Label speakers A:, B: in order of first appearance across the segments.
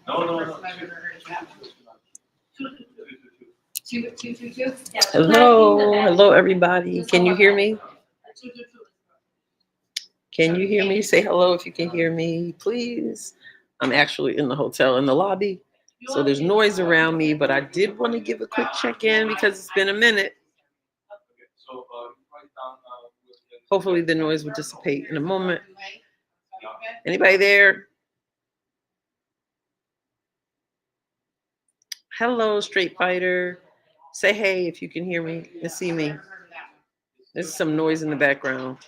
A: No.
B: Hello, everybody. Can you hear me? Can you hear me? Say hello if you can hear me, please. I'm actually in the hotel in the lobby, so there's noise around me, but I did want to give a quick check-in because it's been a minute. Hopefully the noise will dissipate in a moment. Anybody there? Hello, Straight Fighter. Say hey if you can hear me and see me. There's some noise in the background.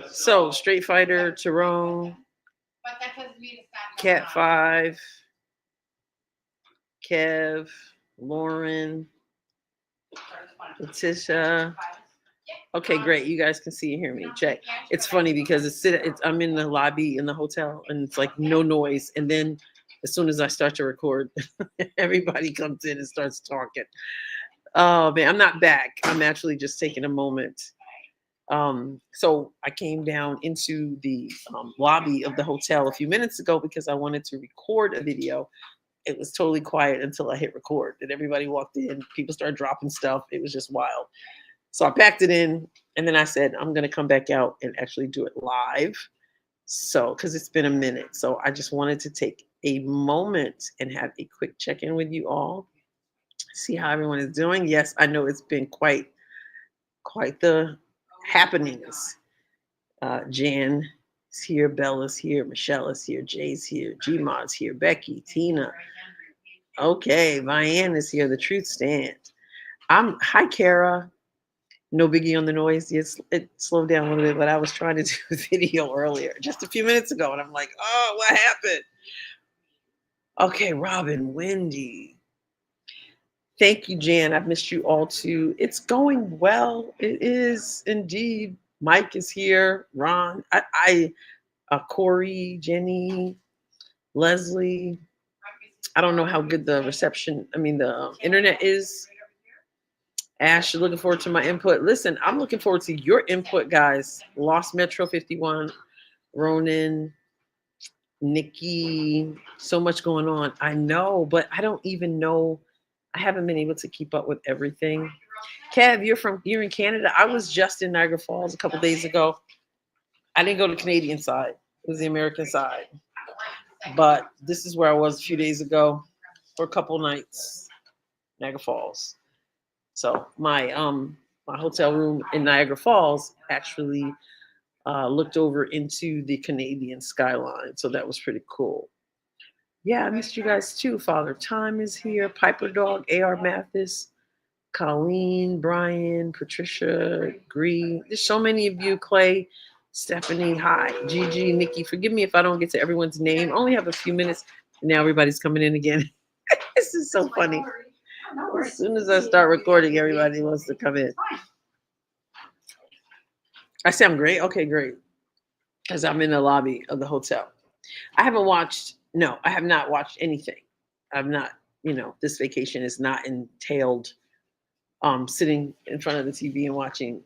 B: So, Straight Fighter, Tyrone, Cat 5, Kev, Lauren, Letitia. Okay, great. You guys can see and hear me. Check. It's funny because I'm in the lobby in the hotel and it's like no noise. And then as soon as I start to record, everybody comes in and starts talking. Oh man, I'm not back. I'm actually just taking a moment. So I came down into the lobby of the hotel a few minutes ago because I wanted to record a video. It was totally quiet until I hit record. And everybody walked in. People started dropping stuff. It was just wild. So I packed it in, and then I said, I'm going to come back out and actually do it live. So, because it's been a minute. So I just wanted to take a moment and have a quick check-in with you all. See how everyone is doing. Yes, I know it's been quite the happenings. Jan is here, Bella's here, Michelle is here, Jay's here, Gmod's here, Becky, Tina. Okay, Vianne is here. The truth stands. Hi, Kara. No biggie on the noise. Yes, it slowed down a little bit, but I was trying to do a video earlier, just a few minutes ago, and I'm like, oh, what happened? Okay, Robin, Wendy. Thank you, Jan. I've missed you all too. It's going well. It is indeed. Mike is here. Ron, Corey, Jenny, Leslie. I don't know how good the the internet is. Ash, you're looking forward to my input. Listen, I'm looking forward to your input, guys. Lost Metro 51, Ronan, Nikki, so much going on. I know, but I don't even know. I haven't been able to keep up with everything. Kev, you're in Canada. I was just in Niagara Falls a couple days ago. I didn't go to the Canadian side. It was the American side. But this is where I was a few days ago for a couple nights, Niagara Falls. So my hotel room in Niagara Falls actually looked over into the Canadian skyline. So that was pretty cool. Yeah, I missed you guys too. Father Time is here. Piper Dog, A.R. Mathis, Colleen, Brian, Patricia, Gree. There's so many of you. Clay, Stephanie, hi. Gigi, Nikki. Forgive me if I don't get to everyone's name. I only have a few minutes. Now everybody's coming in again. This is so funny. As soon as I start recording, everybody wants to come in. I sound great? Okay, great. Because I'm in the lobby of the hotel. I have not watched anything. I've not, this vacation is not entailed sitting in front of the TV and watching.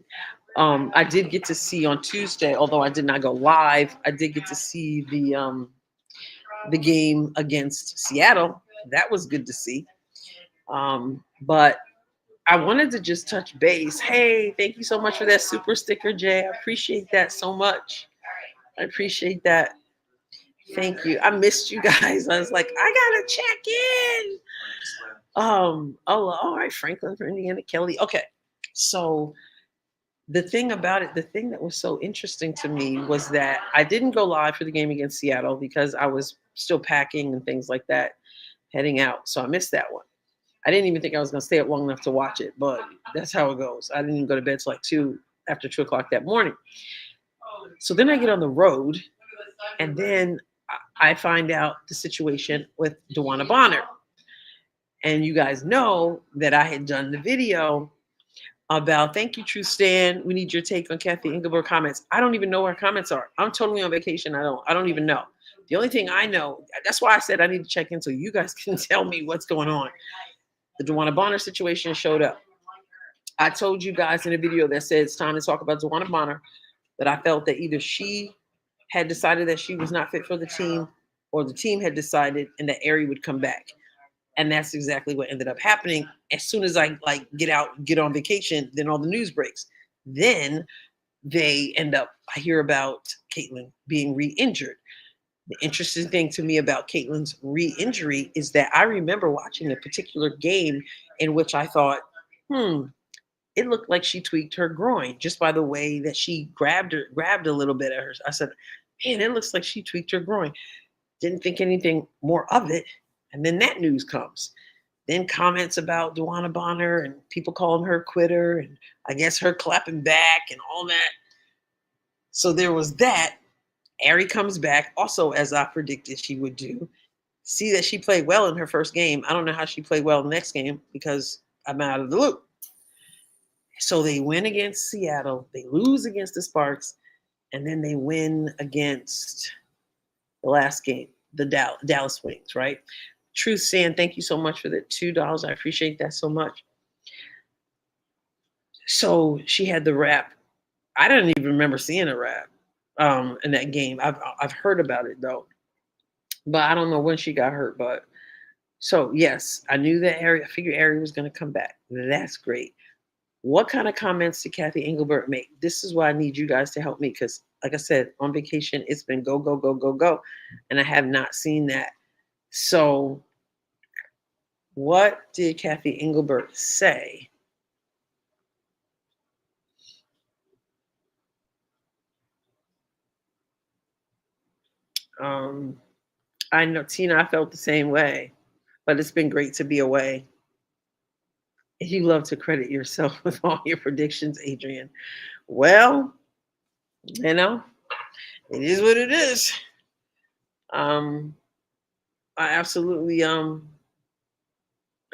B: I did get to see on Tuesday, although I did not go live, I did get to see the game against Seattle. That was good to see. But I wanted to just touch base. Hey, thank you so much for that super sticker, Jay. I appreciate that so much. I appreciate that. Thank you. I missed you guys. I was like, I gotta check in. All right, Franklin from Indiana, Kelly. Okay, so the thing that was so interesting to me was that I didn't go live for the game against Seattle because I was still packing and things like that, heading out. So I missed that one. I didn't even think I was going to stay up long enough to watch it, but that's how it goes. I didn't even go to bed till after 2 o'clock that morning. So then I get on the road, and then I find out the situation with DeWanna Bonner. And you guys know that I had done the video about, thank you, True Stan. We need your take on Kathy Engelberg comments. I don't even know where her comments are. I'm totally on vacation. I don't even know. The only thing I know, that's why I said I need to check in so you guys can tell me what's going on. The DeWanna Bonner situation showed up. I told you guys in a video that said it's time to talk about DeWanna Bonner. that I felt that either she had decided that she was not fit for the team, or the team had decided and that Ari would come back. And that's exactly what ended up happening. As soon as I like get on vacation, then all the news breaks. Then they end up, I hear about Caitlin being re-injured. The interesting thing to me about Caitlin's re-injury is that I remember watching a particular game in which I thought, it looked like she tweaked her groin just by the way that she grabbed a little bit at her. I said, man, it looks like she tweaked her groin. Didn't think anything more of it. And then that news comes. Then comments about Duana Bonner and people calling her a quitter, and I guess her clapping back and all that. So there was that. Ari comes back, also as I predicted she would do. See that she played well in her first game. I don't know how she played well in the next game because I'm out of the loop. So they win against Seattle. They lose against the Sparks. And then they win against the last game, the Dallas Wings, right? Truth Sand, thank you so much for the $2. I appreciate that so much. So she had the rap. I didn't even remember seeing a rap in that game. I've heard about it though, but I don't know when she got hurt. But so yes, I knew that Ari. I figured Ari was going to come back. That's great. What kind of comments did Kathy Engelbert make? This is why I need you guys to help me because, like I said, on vacation it's been go go go go go, and I have not seen that. So, what did Kathy Engelbert say? I know, Tina, I felt the same way, but it's been great to be away. You love to credit yourself with all your predictions, Adrienne. Well, you know, it is what it is. I absolutely, I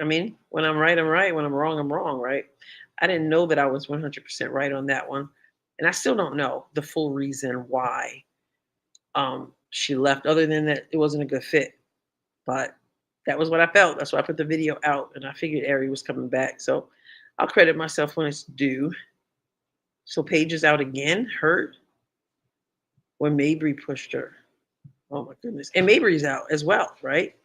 B: mean, when I'm right, I'm right. When I'm wrong, I'm wrong, right? I didn't know that I was 100% right on that one. And I still don't know the full reason why she left, other than that it wasn't a good fit. But that was what I felt. That's why I put the video out, and I figured Ari was coming back. So I'll credit myself when it's due. So Paige is out again, hurt when Mabry pushed her. Oh my goodness. And Mabry's out as well, right?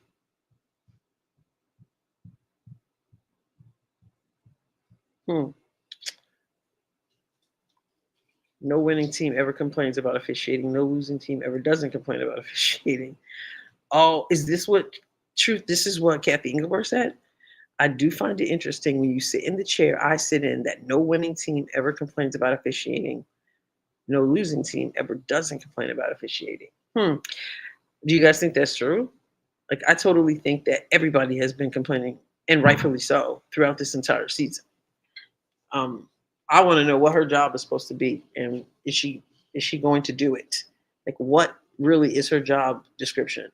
B: No winning team ever complains about officiating. No losing team ever doesn't complain about officiating. Oh, is this what truth? This is what Kathy Engelbert said. I do find it interesting when you sit in the chair I sit in that no winning team ever complains about officiating. No losing team ever doesn't complain about officiating. Do you guys think that's true? Like, I totally think that everybody has been complaining, and rightfully so, throughout this entire season. I want to know what her job is supposed to be, and is she going to do it? Like, what really is her job description?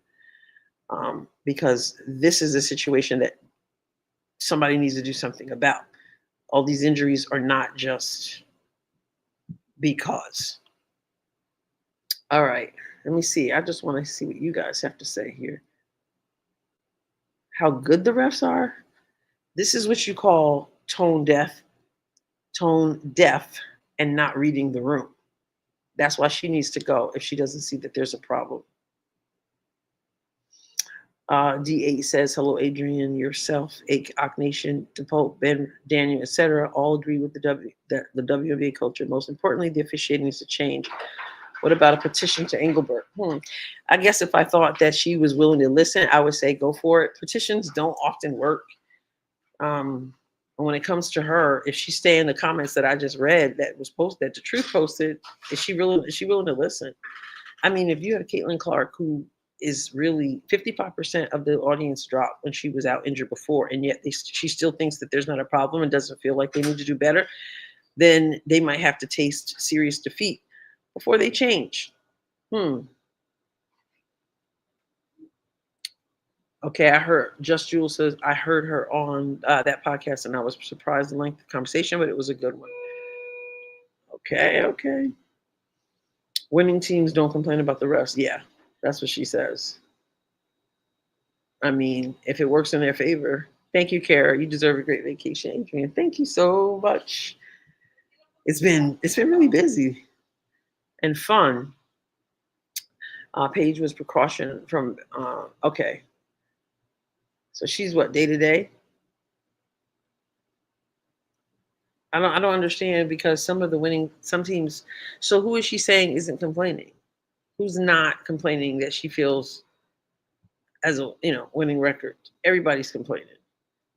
B: Because this is a situation that somebody needs to do something about. All these injuries are not just because. All right, let me see. I just want to see what you guys have to say here. How good the refs are. This is what you call tone deaf, and not reading the room. That's why she needs to go if she doesn't see that there's a problem. D8 says, hello, Adrienne, yourself, Ak Nation, DePope, Ben, Daniel, etc. all agree with the WNBA culture. Most importantly, the officiating needs to change. What about a petition to Engelbert? I guess if I thought that she was willing to listen, I would say go for it. Petitions don't often work. When it comes to her, if she stay in the comments that I just read that was posted, that the truth posted, is she willing to listen? I mean, if you have Caitlin Clark, who is really 55% of the audience dropped when she was out injured before, and yet she still thinks that there's not a problem and doesn't feel like they need to do better, then they might have to taste serious defeat before they change. Okay, I heard Just Jewel says I heard her on that podcast, and I was surprised the length of the conversation, but it was a good one. Okay. Winning teams don't complain about the refs. Yeah, that's what she says. I mean, if it works in their favor. Thank you, Kara. You deserve a great vacation, Adrienne. Thank you so much. It's been really busy. and fun. Paige was precaution from. Okay, so she's what, day to day. I don't understand because some teams. So who is she saying isn't complaining? Who's not complaining that she feels as a winning record? Everybody's complaining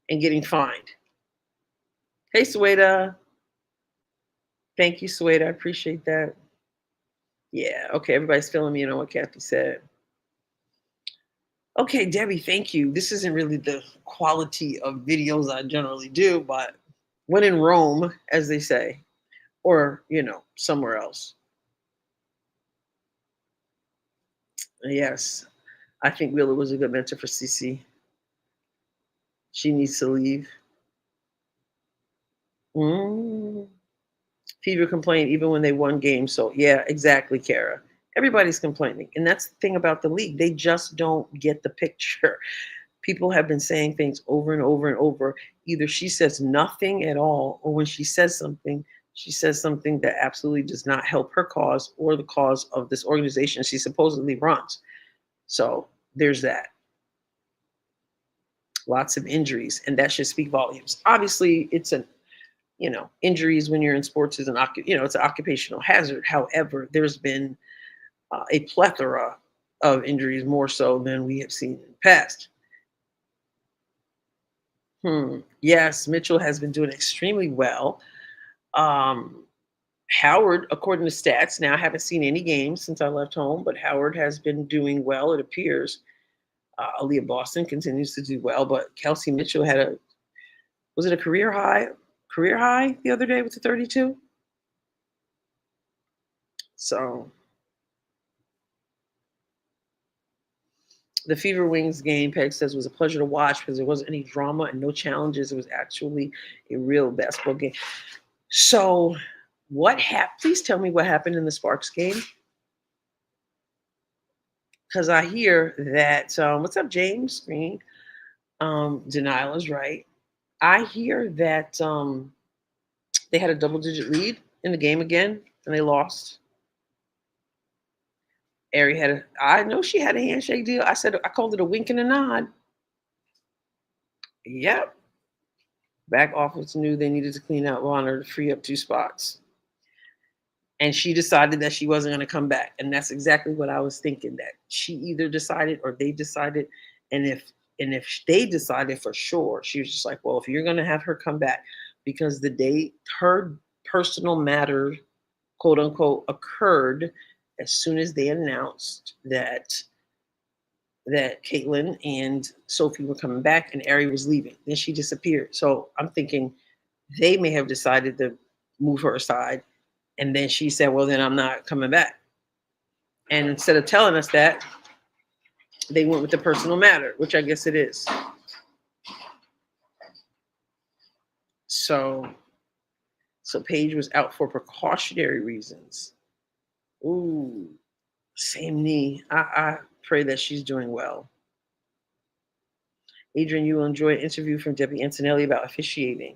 B: and getting fined. Hey, Sueda. Thank you, Sueda. I appreciate that. Yeah. Okay. Everybody's filling me in on what Kathy said. Okay, Debbie. Thank you. This isn't really the quality of videos I generally do, but when in Rome, as they say, or somewhere else. Yes, I think Wheeler was a good mentor for Cece. She needs to leave. Mm. Fever complained even when they won games. So yeah, exactly, Kara. Everybody's complaining, and that's the thing about the league. They just don't get the picture. People have been saying things over and over and over. Either she says nothing at all, or when she says something that absolutely does not help her cause or the cause of this organization she supposedly runs. So there's that. Lots of injuries, and that should speak volumes. Obviously, it's an injuries when you're in sports is it's an occupational hazard. However, there's been a plethora of injuries, more so than we have seen in the past. Yes, Mitchell has been doing extremely well. Um, Howard, according to stats, now I haven't seen any games since I left home, but Howard has been doing well, it appears. Aaliyah Boston continues to do well, but Kelsey Mitchell had was it a career high the other day with the 32? So the Fever Wings game, Peg says, was a pleasure to watch because there wasn't any drama and no challenges. It was actually a real basketball game. So what happened? Please tell me what happened in the Sparks game. Because I hear that, what's up, James Green? Denial is right. I hear that they had a double-digit lead in the game again, and they lost. Ari I know she had a handshake deal. I called it a wink and a nod. Yep. Back office knew they needed to clean out Warner to free up 2 spots. And she decided that she wasn't going to come back. And that's exactly what I was thinking, that she either decided or they decided. And if they decided for sure, she was just like, well, if you're going to have her come back, because the day her personal matter, quote unquote, occurred as soon as they announced that Caitlin and Sophie were coming back and Ari was leaving. Then she disappeared. So I'm thinking they may have decided to move her aside. And then she said, well, then I'm not coming back. And instead of telling us that, they went with the personal matter, which I guess it is. So Paige was out for precautionary reasons. Ooh, same knee. I pray that she's doing well. Adrienne, you will enjoy an interview from Debbie Antonelli about officiating.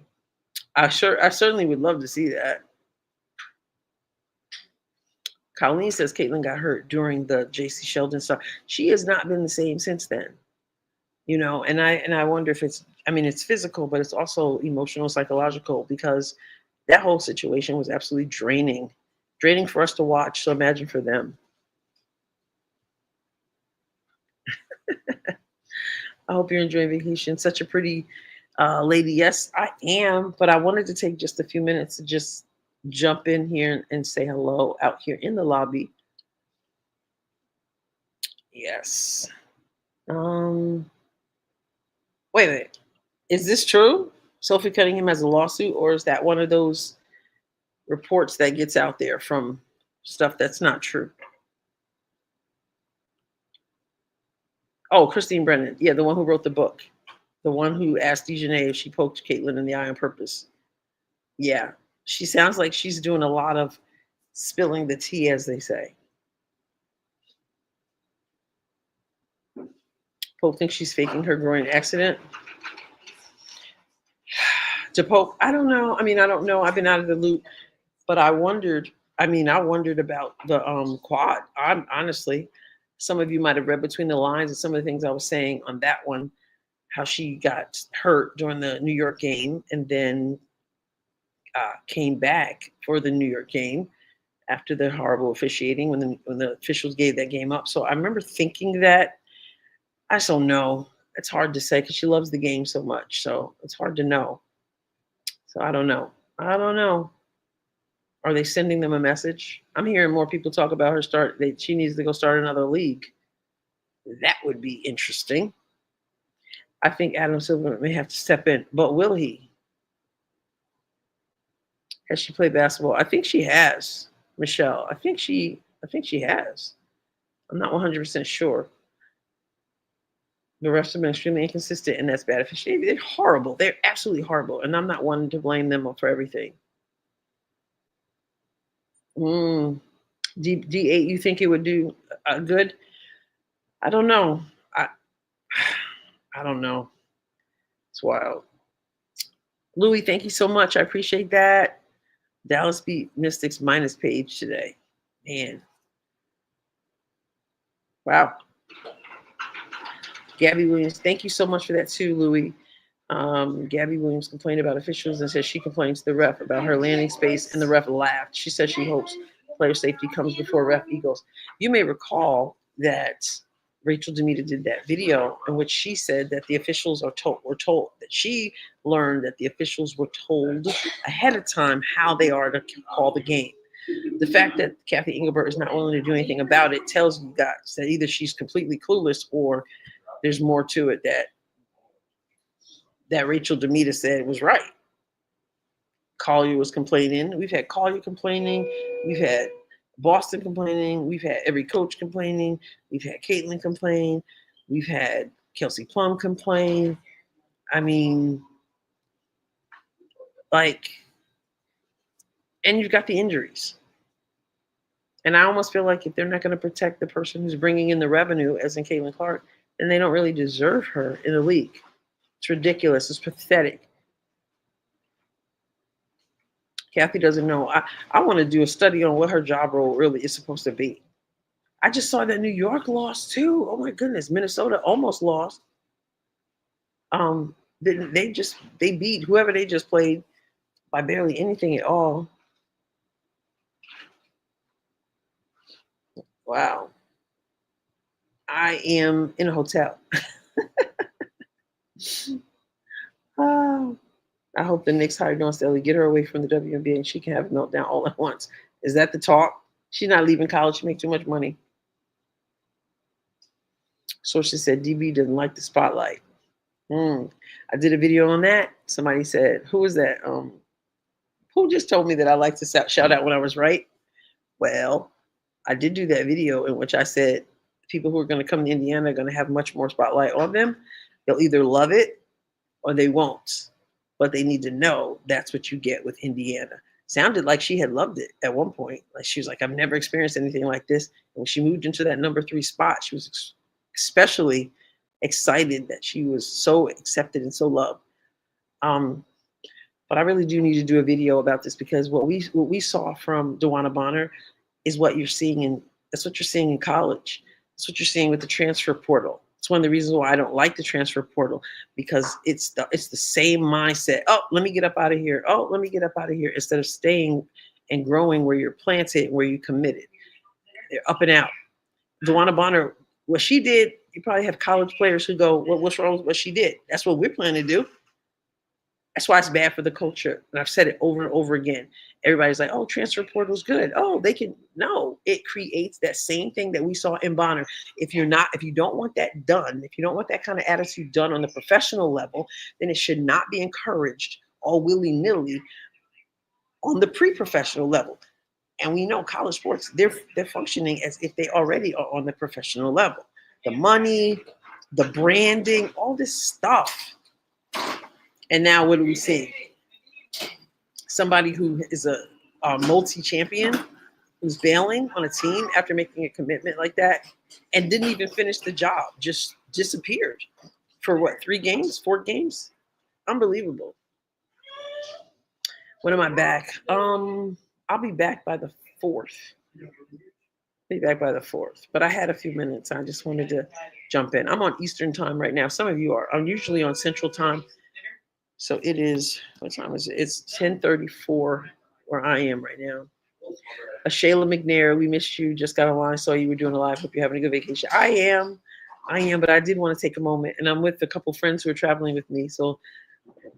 B: I certainly would love to see that. Colleen says Caitlin got hurt during the JC Sheldon stuff. She has not been the same since then. And I wonder if it's physical, but it's also emotional, psychological, because that whole situation was absolutely draining for us to watch. So imagine for them. I hope you're enjoying vacation. Such a pretty lady. Yes, I am. But I wanted to take just a few minutes to just jump in here and say hello out here in the lobby. Yes. Wait a minute. Is this true? Sophie Cunningham has a lawsuit, or is that one of those reports that gets out there from stuff that's not true? Oh, Christine Brennan. Yeah, the one who wrote the book. The one who asked Dejanay if she poked Caitlin in the eye on purpose. Yeah. She sounds like she's doing a lot of spilling the tea, as they say. Pope thinks she's faking her groin accident. To Pope, I don't know. I don't know. I've been out of the loop, but I wondered I mean, I wondered about the quad. I'm honestly, some of you might have read between the lines and some of the things I was saying on that one, how she got hurt during the New York game and then came back for the New York game after the horrible officiating when the officials gave that game up. So I remember thinking that. I just don't know. It's hard to say because she loves the game so much. So it's hard to know. So I don't know. I don't know. Are they sending them a message? I'm hearing more people talk about her start. She needs to go start another league. That would be interesting. I think Adam Silver may have to step in, but will he? Has she played basketball? I think she has, Michelle. I think she has. I'm not 100% sure. The refs have been extremely inconsistent, and that's bad officiating. They're horrible. They're absolutely horrible, and I'm not one to blame them for everything. Mm. D8, you think it would do good? I don't know. I I don't know. It's wild. Louis, thank you so much. I appreciate that. Dallas beat Mystics minus page today. Man. Wow. Gabby Williams, thank you so much for that too, Louis. Gabby Williams complained about officials and said she complained to the ref about her landing space, and the ref laughed. She said she hopes player safety comes before ref egos. You may recall that Rachel Demita did that video in which she said that the officials were told that she learned that the officials were told ahead of time how they are to call the game. The fact that Kathy Engelbert is not willing to do anything about it tells you guys that either she's completely clueless or there's more to it that Rachel Demita said was right. Collier was complaining. We've had Collier complaining. We've had Boston complaining. We've had every coach complaining. We've had Caitlin complain. We've had Kelsey Plum complain. I mean, like, and you've got the injuries. And I almost feel like if they're not going to protect the person who's bringing in the revenue, as in Caitlin Clark, then they don't really deserve her in the league. It's ridiculous. It's pathetic. Kathy doesn't know. I want to do a study on what her job role really is supposed to be. I just saw that New York lost too. Oh my goodness, Minnesota almost lost. They beat whoever they just played by barely anything at all. Wow. I am in a hotel. Oh, I hope the Knicks hire Dawn Staley, get her away from the WNBA, and she can have a meltdown all at once. Is that the talk? She's not leaving college. She makes too much money. Sources said DB doesn't like the spotlight. I did a video on that. Somebody said, "Who was that? Who just told me that I like to shout out when I was right?" Well, I did do that video in which I said people who are going to come to Indiana are going to have much more spotlight on them. They'll either love it or they won't. But they need to know that's what you get with Indiana. Sounded like she had loved it at one point. Like she was like, I've never experienced anything like this. And when she moved into that number 3 spot, she was especially excited that she was so accepted and so loved. But I really do need to do a video about this because what we saw from DeWanna Bonner is what you're seeing that's what you're seeing in college. That's what you're seeing with the transfer portal. It's one of the reasons why I don't like the transfer portal because it's the same mindset. Oh, let me get up out of here. Oh, let me get up out of here instead of staying and growing where you're planted, where you committed. They're up and out. DeWanna Bonner, what she did, you probably have college players who go, well, what's wrong with what she did? That's what we're planning to do. That's why it's bad for the culture. And I've said it over and over again. Everybody's like, oh, transfer portal's good. Oh, they can. No, it creates that same thing that we saw in Bonner. If you don't want that done, if you don't want that kind of attitude done on the professional level, then it should not be encouraged all willy-nilly on the pre-professional level. And we know college sports, they're functioning as if they already are on the professional level. The money, the branding, all this stuff. And now what do we see? Somebody who is a multi-champion who's bailing on a team after making a commitment like that and didn't even finish the job, just disappeared for what, 3 games, 4 games? Unbelievable. When am I back? I'll be back by the 4th. Be back by the 4th. But I had a few minutes. I just wanted to jump in. I'm on Eastern time right now. Some of you are. I'm usually on Central time. So it is, what time is it? It's 10:34 where I am right now. Shayla McNair, we missed you. Just got online. Saw you were doing a live. Hope you're having a good vacation. I am, but I did want to take a moment. And I'm with a couple friends who are traveling with me. So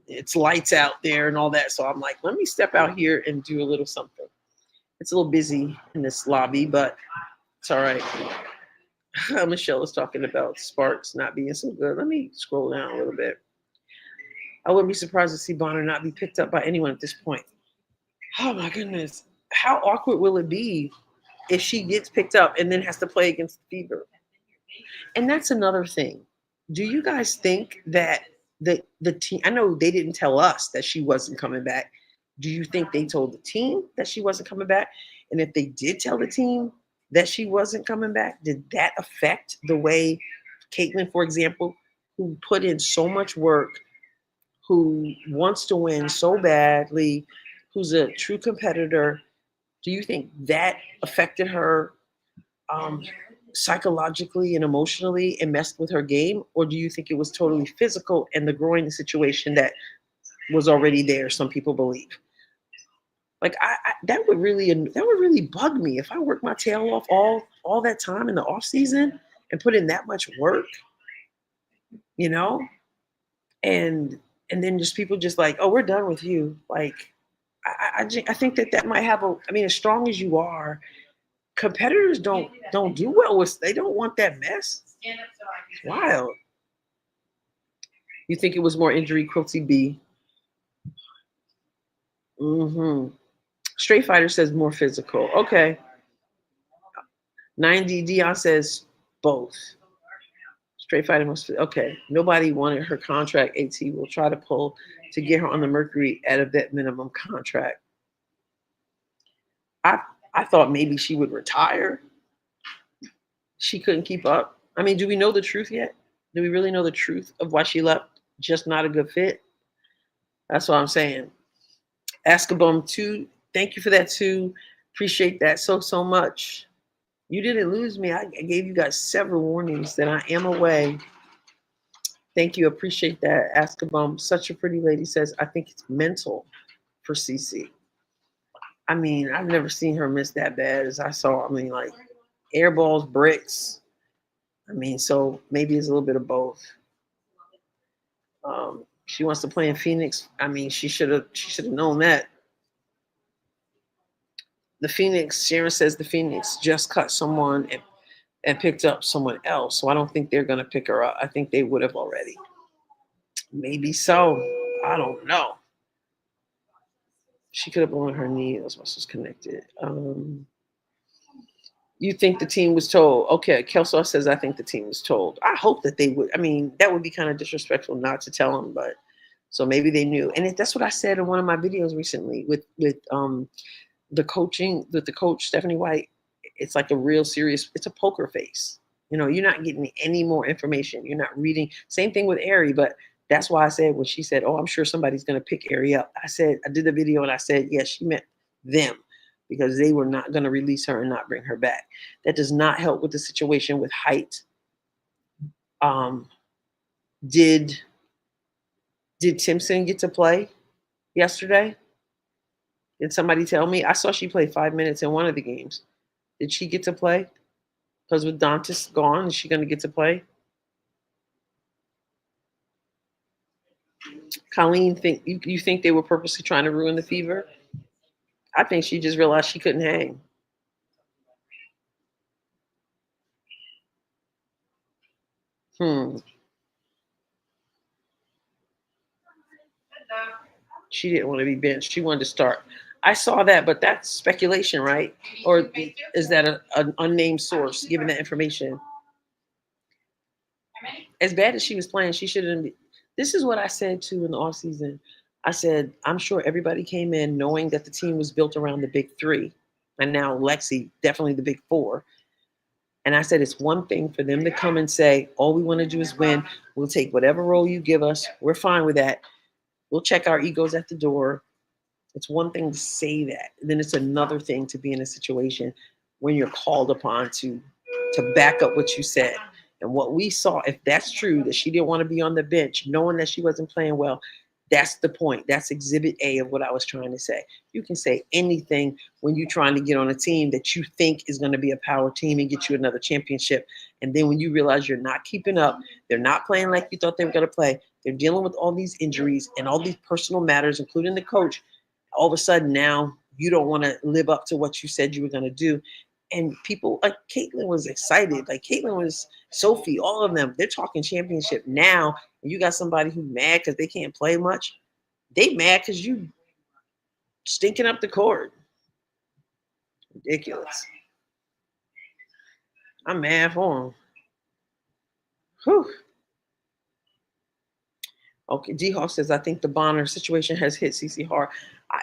B: it's lights out there and all that. So I'm like, let me step out here and do a little something. It's a little busy in this lobby, but it's all right. Michelle is talking about Sparks not being so good. Let me scroll down a little bit. I wouldn't be surprised to see Bonner not be picked up by anyone at this point. Oh my goodness. How awkward will it be if she gets picked up and then has to play against the Fever? And that's another thing. Do you guys think that the team, I know they didn't tell us that she wasn't coming back. Do you think they told the team that she wasn't coming back? And if they did tell the team that she wasn't coming back, did that affect the way Caitlin, for example, who put in so much work, who wants to win so badly, who's a true competitor, do you think that affected her psychologically and emotionally and messed with her game? Or do you think it was totally physical and the groin situation that was already there, some people believe? Like that would really bug me if I worked my tail off all that time in the off season and put in that much work, you know, and then just people just like, oh, we're done with you. Like I think that might have as strong as you are, competitors don't do well with. They don't want that mess. It's wild. You think it was more injury, Quilty B? Mm-hmm. Straight Fighter says more physical. Okay. 90 Dion says both. Straight Fighter must. Okay. Nobody wanted her contract. AT will try to pull to get her on the Mercury at a vet minimum contract. I thought maybe she would retire. She couldn't keep up. I mean, do we know the truth yet? Do we really know the truth of why she left? Just not a good fit. That's what I'm saying. Askabum 2, thank you for that too. Appreciate that so much. You didn't lose me. I gave you guys several warnings that I am away. Thank you. Appreciate that. Askabum, such a pretty lady, says, I think it's mental for CC. I mean, I've never seen her miss that bad as I saw. I mean, like air balls, bricks. I mean, so maybe it's a little bit of both. She wants to play in Phoenix. I mean, she should have known that. The Phoenix, Sharon says the Phoenix just cut someone and picked up someone else. So I don't think they're going to pick her up. I think they would have already. Maybe so. I don't know. She could have blown her knee. Those muscles connected. You think the team was told? Okay, Kelso says, I think the team was told. I hope that they would. I mean, that would be kind of disrespectful not to tell them, but so maybe they knew. And that's what I said in one of my videos recently with the coaching, with the coach, Stephanie White. It's like a real serious, it's a poker face. You know, you're not getting any more information. You're not reading. Same thing with Ari, but that's why I said when she said, oh, I'm sure somebody's going to pick Ari up. I did the video and I said, yes, she meant them, because they were not going to release her and not bring her back. That does not help with the situation with height. Did Timpson get to play yesterday? Did somebody tell me? I saw she played 5 minutes in one of the games. Did she get to play? Because with Dantas gone, is she going to get to play? Colleen, you think they were purposely trying to ruin the Fever? I think she just realized she couldn't hang. She didn't want to be benched. She wanted to start. I saw that, but that's speculation, right? Or is that an unnamed source giving that information? As bad as she was playing, she shouldn't be. This is what I said too in the offseason. I said, I'm sure everybody came in knowing that the team was built around the big three. And now Lexi, definitely the big four. And I said, it's one thing for them to come and say, all we want to do is win. We'll take whatever role you give us. We're fine with that. We'll check our egos at the door. It's one thing to say that, then it's another thing to be in a situation when you're called upon to back up what you said. And what we saw, if that's true, that she didn't want to be on the bench, knowing that she wasn't playing well, that's the point. That's exhibit A of what I was trying to say. You can say anything when you're trying to get on a team that you think is going to be a power team and get you another championship. And then when you realize you're not keeping up, they're not playing like you thought they were going to play, they're dealing with all these injuries and all these personal matters, including the coach. All of a sudden now you don't want to live up to what you said you were going to do. And people like Caitlin was excited. Like Caitlin was, Sophie, all of them, they're talking championship now. And you got somebody who's mad because they can't play much. They mad because you stinking up the court. Ridiculous. I'm mad for them. Whew. Okay, D-Hawk says, I think the Bonner situation has hit CC hard.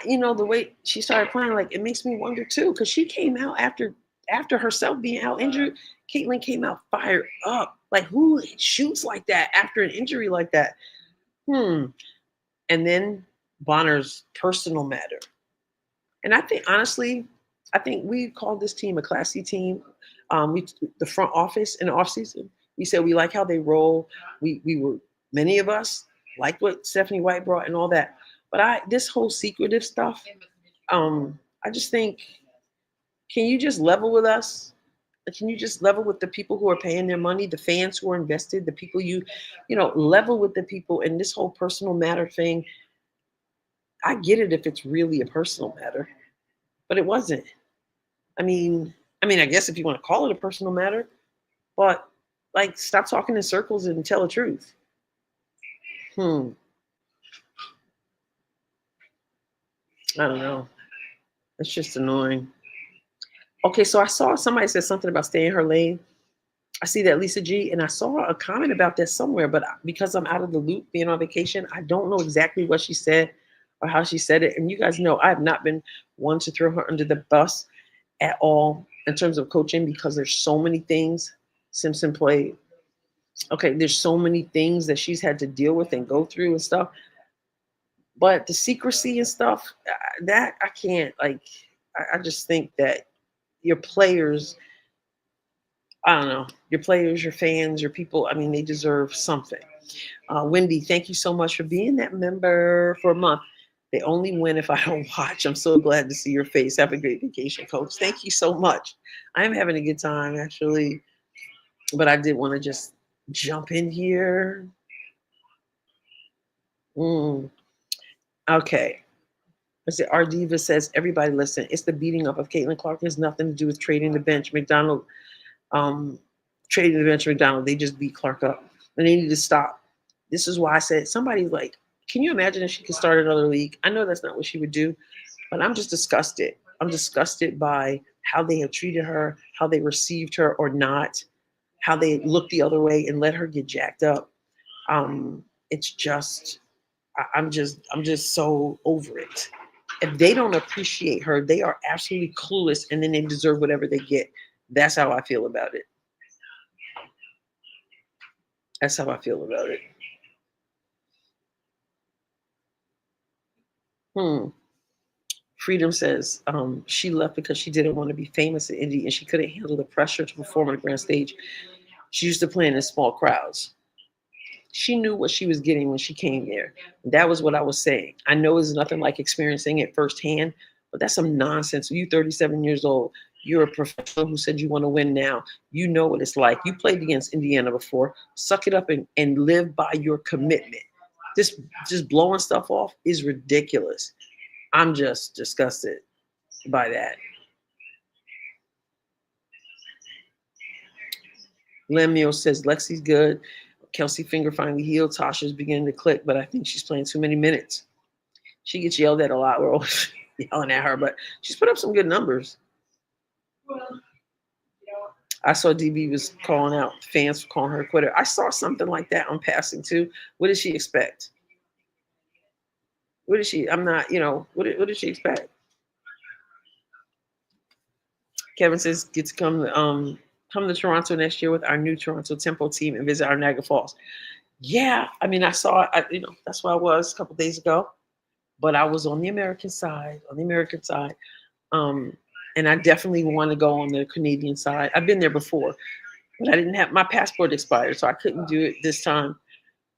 B: The way she started playing, like, it makes me wonder, too, because she came out after herself being out injured. Caitlin came out fired up. Like, who shoots like that after an injury like that? And then Bonner's personal matter. And I think, honestly, we called this team a classy team. The front office in the offseason, we said we like how they roll. We were, many of us, like what Stephanie White brought and all that. But this whole secretive stuff, I just think, can you just level with us? Can you just level with the people who are paying their money, the fans who are invested, the people level with the people. And this whole personal matter thing, I get it if it's really a personal matter, but it wasn't. I mean, I guess if you want to call it a personal matter, but like, stop talking in circles and tell the truth. I don't know. It's just annoying. Okay, so I saw somebody said something about staying in her lane. I see that, Lisa G, and I saw a comment about that somewhere, but because I'm out of the loop being on vacation, I don't know exactly what she said or how she said it. And you guys know I have not been one to throw her under the bus at all in terms of coaching, because there's so many things Simpson played. Okay, there's so many things that she's had to deal with and go through and stuff. But the secrecy and stuff, that I can't, like, I just think that your players, I don't know, your players, your fans, your people, I mean, they deserve something. Wendy, thank you so much for being that member for a month. They only win if I don't watch. I'm so glad to see your face. Have a great vacation, coach. Thank you so much. I'm having a good time, actually. But I did want to just jump in here. Okay. Our diva says, everybody listen, it's the beating up of Caitlin Clark. It has nothing to do with trading the bench. McDonald, trading the bench, McDonald, they just beat Clark up. And they need to stop. This is why I said, somebody's like, can you imagine if she could start another league? I know that's not what she would do, but I'm just disgusted. I'm disgusted by how they have treated her, how they received her or not, how they looked the other way and let her get jacked up. It's just, I'm just so over it. If they don't appreciate her, they are absolutely clueless, and then they deserve whatever they get. That's how I feel about it. That's how I feel about it. Freedom says she left because she didn't want to be famous in Indy and she couldn't handle the pressure to perform on the grand stage. She used to play in small crowds. She knew what she was getting when she came there. That was what I was saying. I know it's nothing like experiencing it firsthand, but that's some nonsense. You're 37 years old. You're a professional who said you want to win now. You know what it's like. You played against Indiana before. Suck it up and live by your commitment. This just blowing stuff off is ridiculous. I'm just disgusted by that. Lemuel says Lexi's good. Kelsey finger finally healed. Tasha's beginning to click, but I think she's playing too many minutes. She gets yelled at a lot. We're always yelling at her, but she's put up some good numbers. I saw DB was calling out fans for calling her a quitter. I saw something like that on passing too. What did she expect? What did she? I'm not, what did she expect? Kevin says, get to come to Toronto next year with our new Toronto Tempo team and visit our Niagara Falls. Yeah, I mean, I saw, that's where I was a couple days ago. but I was on the American side, Um, and I definitely want to go on the Canadian side. I've been there before, but I didn't have my passport expired, so I couldn't do it this time.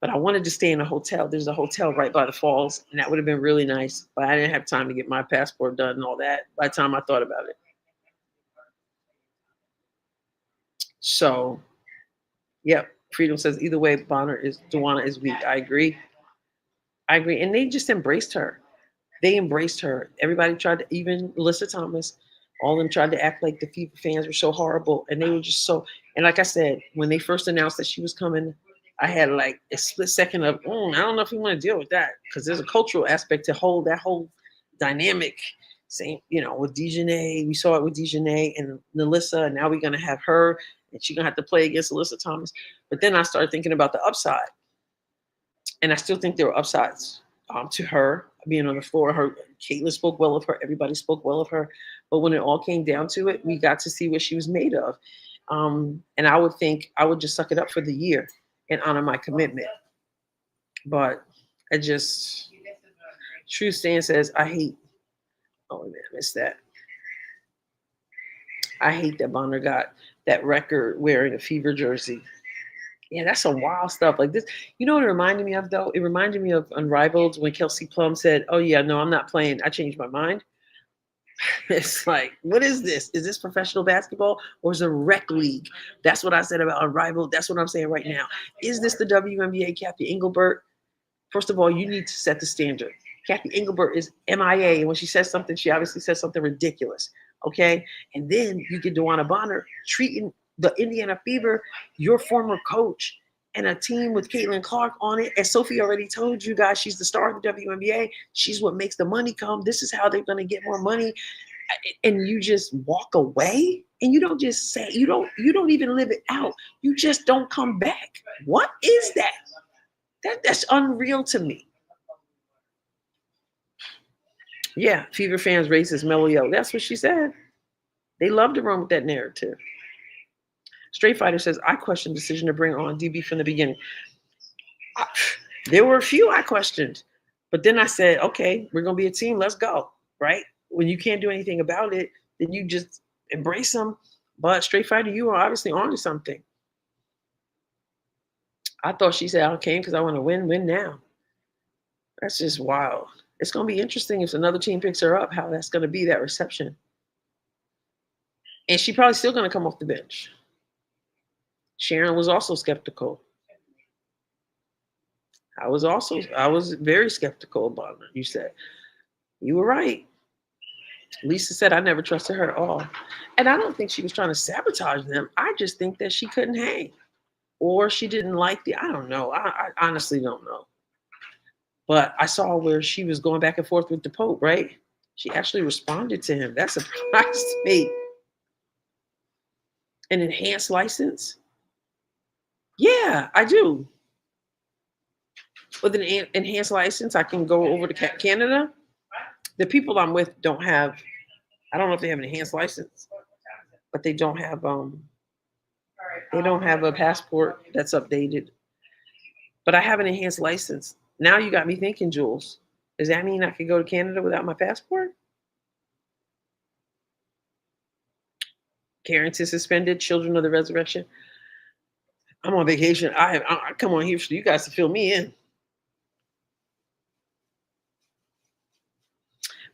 B: But I wanted to stay in a hotel. There's a hotel right by the falls, and that would have been really nice. But I didn't have time to get my passport done and all that by the time I thought about it. So, yep. Freedom says either way, Duana is weak. I agree. I agree. And they just embraced her. They embraced her. Everybody tried to, even Alyssa Thomas, all of them tried to act like the Fever fans were so horrible. And they were just so, and like I said, when they first announced that she was coming, I had like a split second of, I don't know if we want to deal with that. Because there's a cultural aspect to hold that whole dynamic. Same, with Dejanay. We saw it with Dejanay and Melissa. And now we're going to have her. And she's going to have to play against Alyssa Thomas. But then I started thinking about the upside. And I still think there were upsides to her being on the floor. Caitlin spoke well of her. Everybody spoke well of her. But when it all came down to it, we got to see what she was made of. And I would think I would just suck it up for the year and honor my commitment. But True Stan says, I hate that. I hate that Bonner got that record wearing a Fever jersey. Yeah, that's some wild stuff like this. You know what it reminded me of, though? It reminded me of Unrivaled when Kelsey Plum said, oh, yeah, no, I'm not playing. I changed my mind. It's like, what is this? Is this professional basketball or is it a rec league? That's what I said about Unrivaled. That's what I'm saying right now. Is this the WNBA, Kathy Engelbert? First of all, you need to set the standard. Kathy Engelbert is MIA. And when she says something, she obviously says something ridiculous. Okay? And then you get Duana Bonner treating the Indiana Fever, your former coach, and a team with Caitlin Clark on it. As Sophie already told you guys, she's the star of the WNBA. She's what makes the money come. This is how they're going to get more money. And you just walk away, and you don't just say, you don't even live it out. You just don't come back. What is that? That's unreal to me. Yeah, Fever fans racist, Mellow Yo. That's what she said. They love to run with that narrative. Straight Fighter says, I questioned the decision to bring on DB from the beginning. There were a few I questioned, but then I said, okay, we're going to be a team. Let's go, right? When you can't do anything about it, then you just embrace them. But Straight Fighter, you are obviously onto something. I thought she said I came because I want to win now. That's just wild. It's going to be interesting if another team picks her up, how that's going to be, that reception. And she's probably still going to come off the bench. Sharon was also skeptical. I was very skeptical about her. You said, you were right. Lisa said, I never trusted her at all. And I don't think she was trying to sabotage them. I just think that she couldn't hang. Or she didn't like I don't know. I honestly don't know. But I saw where she was going back and forth with the Pope, right? She actually responded to him. That surprised me. An enhanced license? Yeah, I do. With an enhanced license, I can go over to Canada. The people I'm with don't have, I don't know if they have an enhanced license, but they don't have a passport that's updated. But I have an enhanced license. Now you got me thinking, Jules. Does that mean I could go to Canada without my passport? Carrington suspended, Children of the Resurrection. I'm on vacation. I come on here for you guys to fill me in.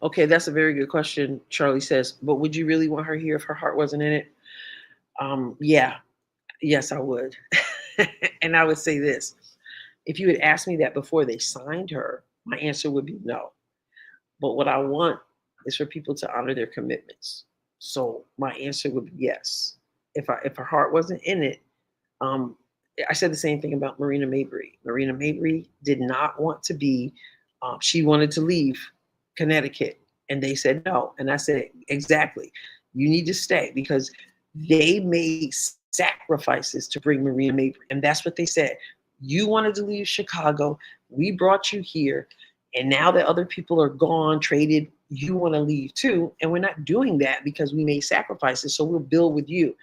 B: Okay, that's a very good question, Charlie says. But would you really want her here if her heart wasn't in it? Yeah. Yes, I would. And I would say this. If you had asked me that before they signed her, my answer would be no. But what I want is for people to honor their commitments. So my answer would be yes. If her heart wasn't in it, I said the same thing about Marina Mabry. Marina Mabry did not want to be, she wanted to leave Connecticut, and they said no. And I said, exactly, you need to stay because they made sacrifices to bring Marina Mabry. And that's what they said. You wanted to leave Chicago. We brought you here. And now that other people are gone, traded, you want to leave too. And we're not doing that because we made sacrifices. So we'll build with you.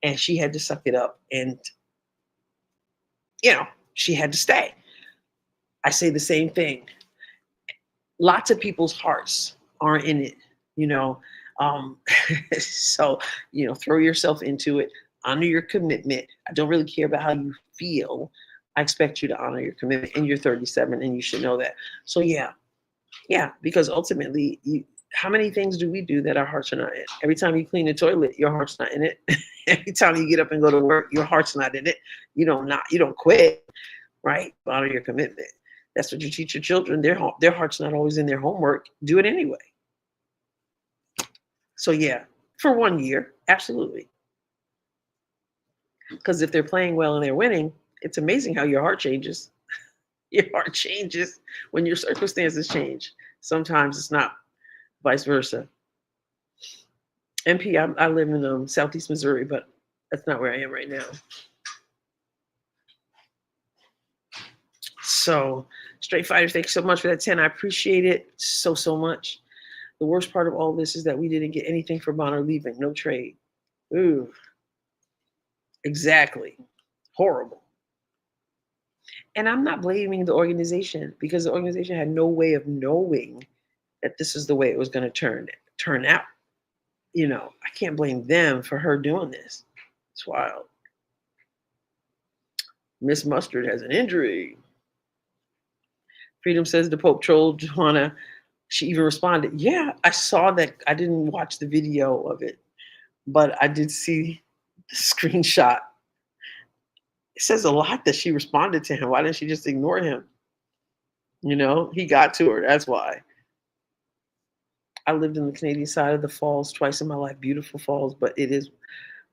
B: And she had to suck it up. And, she had to stay. I say the same thing. lots of people's hearts aren't in it, you know. Um, so, throw yourself into it, honor your commitment. I don't really care about how you feel. I expect you to honor your commitment, and you're 37 and you should know that. So yeah, yeah, because ultimately, how many things do we do that our hearts are not in? Every time you clean the toilet, your heart's not in it. Every time you get up and go to work, your heart's not in it. You don't quit, right? You honor your commitment. That's what you teach your children. Their heart's not always in their homework. Do it anyway. So yeah, for 1 year, absolutely. Because if they're playing well and they're winning, it's amazing how your heart changes. Your heart changes when your circumstances change. Sometimes it's not vice versa. MP, I live in Southeast Missouri, but that's not where I am right now. So, Straight Fighters, thank you so much for that 10. I appreciate it so, so much. The worst part of all this is that we didn't get anything for Bonner leaving, no trade. Ooh, exactly. Horrible. And I'm not blaming the organization because the organization had no way of knowing that this is the way it was going to turn out. I can't blame them for her doing this. It's wild. Miss Mustard has an injury. Freedom says the Pope trolled Joanna. She even responded, yeah, I saw that. I didn't watch the video of it, but I did see the screenshot. It says a lot that she responded to him. Why didn't she just ignore him? He got to her. That's why. I lived in the Canadian side of the falls twice in my life. Beautiful falls, but it is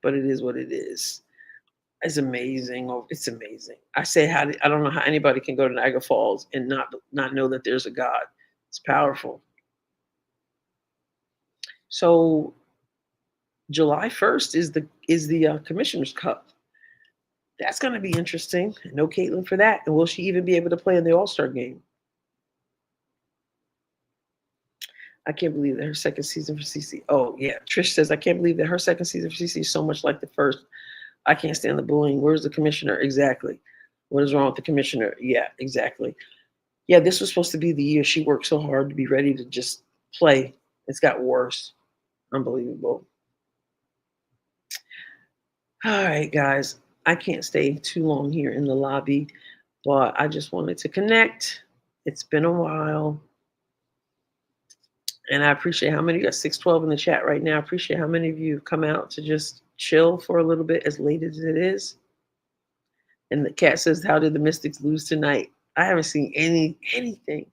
B: what it is. It's amazing. Oh, it's amazing. I don't know how anybody can go to Niagara Falls and not know that there's a God. It's powerful. So July 1st is the Commissioner's Cup. That's going to be interesting. No Caitlin for that. And will she even be able to play in the All-Star game? I can't believe that her second season for CC. Oh, yeah. Trish says, I can't believe that her second season for CC is so much like the first. I can't stand the bullying. Where's the commissioner? Exactly. What is wrong with the commissioner? Yeah, exactly. Yeah, this was supposed to be the year she worked so hard to be ready to just play. It's got worse. Unbelievable. All right, guys. I can't stay too long here in the lobby, but I just wanted to connect. It's been a while. And I appreciate how many, you got 612 in the chat right now. I appreciate how many of you have come out to just chill for a little bit, as late as it is. And the cat says, how did the Mystics lose tonight? I haven't seen anything.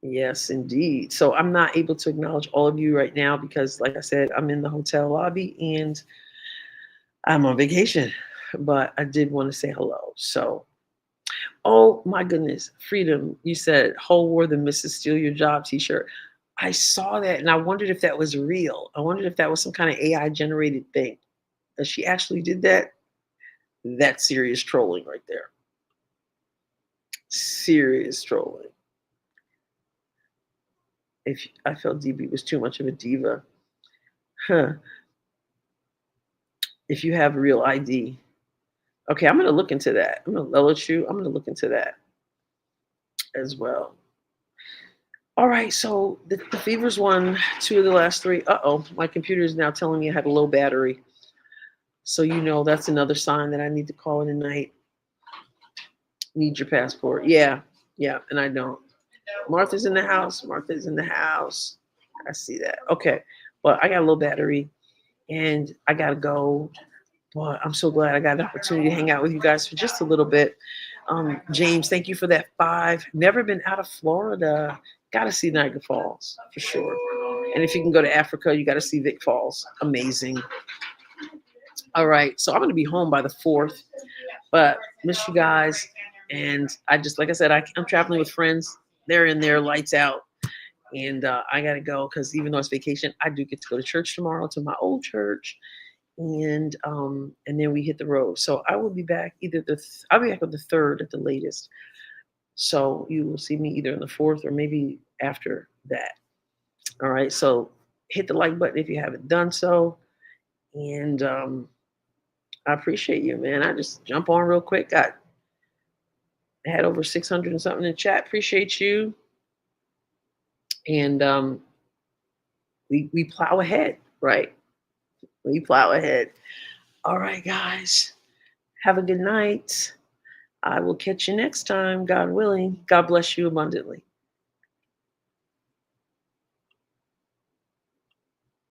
B: Yes, indeed. So I'm not able to acknowledge all of you right now because, like I said, I'm in the hotel lobby and I'm on vacation. But I did want to say hello. So, oh my goodness, Freedom, you said, whole war the Mrs. Steal Your Job t-shirt. I saw that and I wondered if that was real. I wondered if that was some kind of AI generated thing. That she actually did that. That's serious trolling right there. Serious trolling. If I felt DB was too much of a diva. Huh. If you have real ID. Okay, I'm gonna look into that. I'm gonna look into that as well. All right, so the Fevers won 2 of the last 3. Uh-oh, my computer is now telling me I had a low battery. So that's another sign that I need to call in tonight. Need your passport. Yeah, and I don't. Martha's in the house. I see that. Okay, but I got a low battery and I gotta go. Boy, I'm so glad I got an opportunity to hang out with you guys for just a little bit. James, thank you for that 5. Never been out of Florida. Got to see Niagara Falls for sure. And if you can go to Africa, you got to see Vic Falls. Amazing. All right, so I'm going to be home by the 4th, but miss you guys. And I just, like I said, I'm traveling with friends. They're in there, lights out. And I got to go because even though it's vacation, I do get to go to church tomorrow, to my old church. And then we hit the road. So I will be back I'll be back on the 3rd at the latest. So you will see me either on the 4th or maybe after that. All right. So hit the like button if you haven't done so. And I appreciate you, man. I just jump on real quick. Got I had over 600 and something in chat. Appreciate you. And we plow ahead, right? We plow ahead. All right, guys. Have a good night. I will catch you next time, God willing. God bless you abundantly.